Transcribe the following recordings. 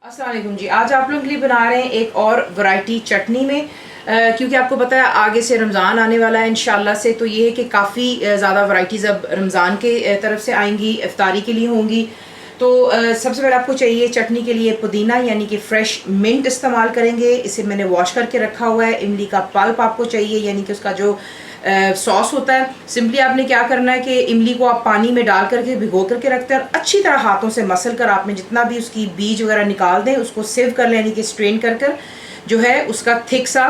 अस्सलाम वालेकुम जी। आज आप लोगों के लिए बना रहे हैं एक और वैरायटी चटनी में क्योंकि आपको पता है आगे से रमज़ान आने वाला है इंशाल्लाह से, तो ये है कि काफ़ी ज़्यादा वैरायटीज़ अब रमज़ान के तरफ से आएंगी, इफ्तारी के लिए होंगी। तो सबसे पहले आपको चाहिए चटनी के लिए पुदीना यानी कि फ़्रेश मिंट इस्तेमाल करेंगे। इसे मैंने वॉश करके रखा हुआ है। इमली का पल्प आपको चाहिए यानी कि उसका जो सॉस होता है। सिंपली आपने क्या करना है कि इमली को आप पानी में डाल करके भिगो करके रखते हैं और अच्छी तरह हाथों से मसल कर आपने जितना भी उसकी बीज वगैरह निकाल दें उसको सिव कर लें, यानी कि स्ट्रेन कर कर जो है उसका थिक सा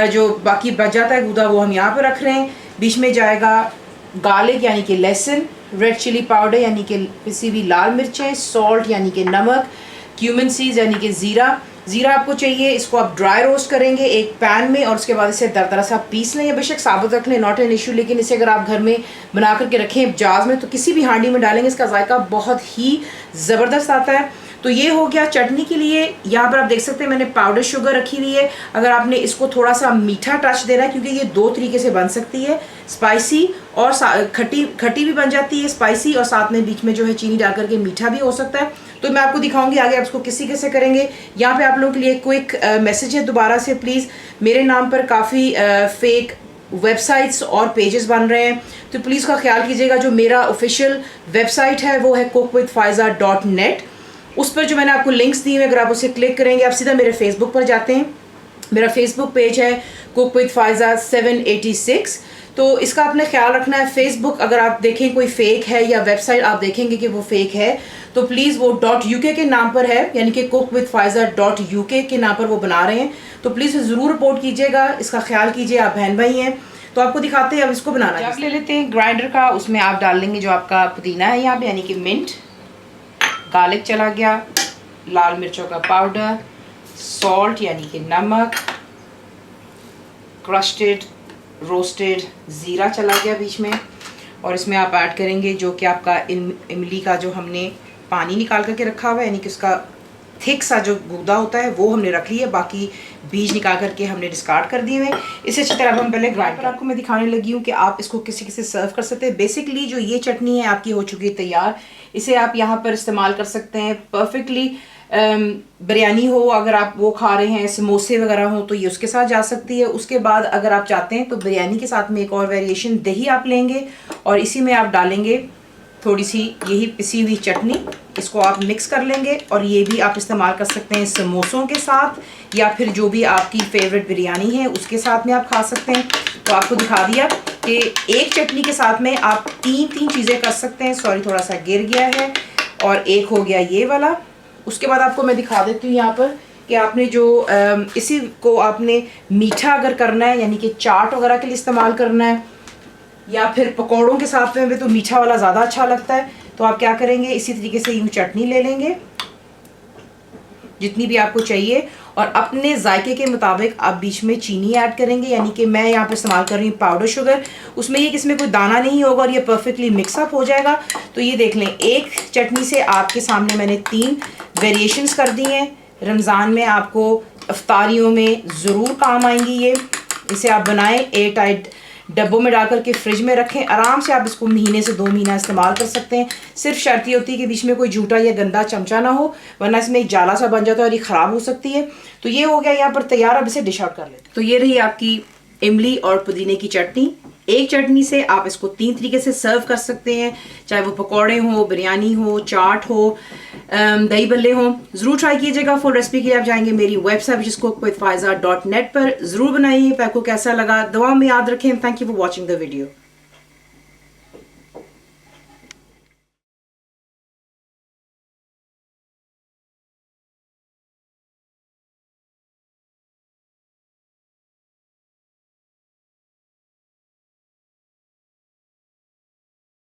जो बाकी बच जाता है गूदा वो हम यहाँ पर रख रहे हैं। बीच में जाएगा गार्लिक यानी कि लहसुन, रेड चिली पाउडर यानी कि पिसी हुई लाल मिर्चें, सॉल्ट यानी कि नमक, क्यूमिन सीड्स यानी कि ज़ीरा आपको चाहिए। इसको आप ड्राई रोस्ट करेंगे एक पैन में और उसके बाद इसे दरदरा सा पीस लें या बेशक साबुत रख लें, नॉट एन इशू। लेकिन इसे अगर आप घर में बना करके रखें जाज में तो किसी भी हांडी में डालेंगे इसका जायका बहुत ही ज़बरदस्त आता है। तो ये हो गया चटनी के लिए। यहाँ पर आप देख सकते हैं मैंने पाउडर शुगर रखी हुई है। अगर आपने इसको थोड़ा सा मीठा टच देना है क्योंकि ये दो तरीके से बन सकती है, स्पाइसी और खट्टी भी बन जाती है स्पाइसी, और साथ में बीच में जो है चीनी डाल करके मीठा भी हो सकता है। तो मैं आपको दिखाऊंगी आगे आप इसको कैसे करेंगे। यहाँ पे आप लोगों के लिए क्विक मैसेज है दोबारा से, प्लीज़ मेरे नाम पर काफ़ी फेक वेबसाइट्स और पेजेस बन रहे हैं, तो प्लीज़ का ख्याल कीजिएगा। जो मेरा ऑफिशियल वेबसाइट है वो है cookWithFaiza.net। उस पर जो मैंने आपको लिंक्स दिए हैं अगर आप उसे क्लिक करेंगे आप सीधा मेरे फेसबुक पर जाते हैं। मेरा फेसबुक पेज है cookWithFaiza 786। तो इसका आपने ख्याल रखना है। फेसबुक अगर आप देखें कोई फेक है या वेबसाइट आप देखेंगे कि वो फेक है तो प्लीज़ वो .uk के नाम पर है, यानी कि cookWithFaiza.uk के नाम पर वो बना रहे हैं, तो प्लीज़ ज़रूर रिपोर्ट कीजिएगा, इसका ख्याल कीजिए। आप बहन भाई हैं तो आपको दिखाते हैं अब इसको बनाना। जब ले लेते हैं ग्राइंडर का, उसमें आप डाल लेंगे जो आपका पुदीना है यहाँ पे यानी कि मिंट, गार्लिक चला गया, लाल मिर्चों का पाउडर, सॉल्ट यानी कि नमक, क्रस्टेड रोस्टेड ज़ीरा चला गया बीच में, और इसमें आप ऐड करेंगे जो कि आपका इमली का जो हमने पानी निकाल करके रखा हुआ है, यानी कि उसका थिक सा जो गूदा होता है वो हमने रख लिया, बाकी बीज निकाल करके हमने डिस्कार्ड कर दिए हुए। इसे अच्छी तरह हम पहले ग्राइंड पर आपको मैं दिखाने लगी हूँ कि आप इसको किसी सर्व कर सकते हैं। बेसिकली जो ये चटनी है आपकी हो चुकी है तैयार। इसे आप यहाँ पर इस्तेमाल कर सकते हैं परफेक्टली। बिरयानी हो अगर आप वो खा रहे हैं, समोसे वगैरह हो तो ये उसके साथ जा सकती है। उसके बाद अगर आप चाहते हैं तो बिरयानी के साथ में एक और वेरिएशन दही आप लेंगे और इसी में आप डालेंगे थोड़ी सी यही पिसी हुई चटनी, इसको आप मिक्स कर लेंगे और ये भी आप इस्तेमाल कर सकते हैं समोसों के साथ या फिर जो भी आपकी फेवरेट बिरयानी है उसके साथ में आप खा सकते हैं। तो आपको दिखा दिया कि एक चटनी के साथ में आप तीन चीज़ें कर सकते हैं। सॉरी थोड़ा सा गिर गया है, और एक हो गया ये वाला। उसके बाद आपको मैं दिखा देती हूँ यहाँ पर कि आपने जो इसी को आपने मीठा अगर करना है यानी कि चाट वगैरह के लिए इस्तेमाल करना है या फिर पकौड़ों के साथ में भी तो मीठा वाला ज़्यादा अच्छा लगता है। तो आप क्या करेंगे इसी तरीके से यूँ चटनी ले लेंगे जितनी भी आपको चाहिए और अपने जायके के मुताबिक आप बीच में चीनी ऐड करेंगे, यानी कि मैं यहाँ पे इस्तेमाल कर रही हूँ पाउडर शुगर। उसमें ये किसमें कोई दाना नहीं होगा और ये परफेक्टली मिक्सअप हो जाएगा। तो ये देख लें एक चटनी से आपके सामने मैंने 3 वेरिएशंस कर दी हैं। रमज़ान में आपको इफ्तारियों में ज़रूर काम आएंगी ये। इसे आप बनाएं, एयर टाइट डब्बों में डाल करके फ्रिज में रखें, आराम से आप इसको महीने से 2 महीना इस्तेमाल कर सकते हैं। सिर्फ शर्त ये होती है कि बीच में कोई झूठा या गंदा चमचा ना हो, वरना इसमें एक जाला सा बन जाता है और ये ख़राब हो सकती है। तो ये हो गया यहाँ पर तैयार। अब इसे डिश आउट कर लेते हैं। तो ये रही आपकी इमली और पुदीने की चटनी। एक चटनी से आप इसको 3 तरीके से सर्व कर सकते हैं, चाहे वो पकौड़े हो, बिरयानी हो, चाट हो, दही बल्ले हो। ज़रूर ट्राई कीजिएगा। फुल रेसिपी के लिए आप जाएंगे मेरी वेबसाइट जिसको cookWithFaiza.net पर। ज़रूर बनाइए। आपको कैसा लगा दुआ में याद रखें। Thank you for watching the video.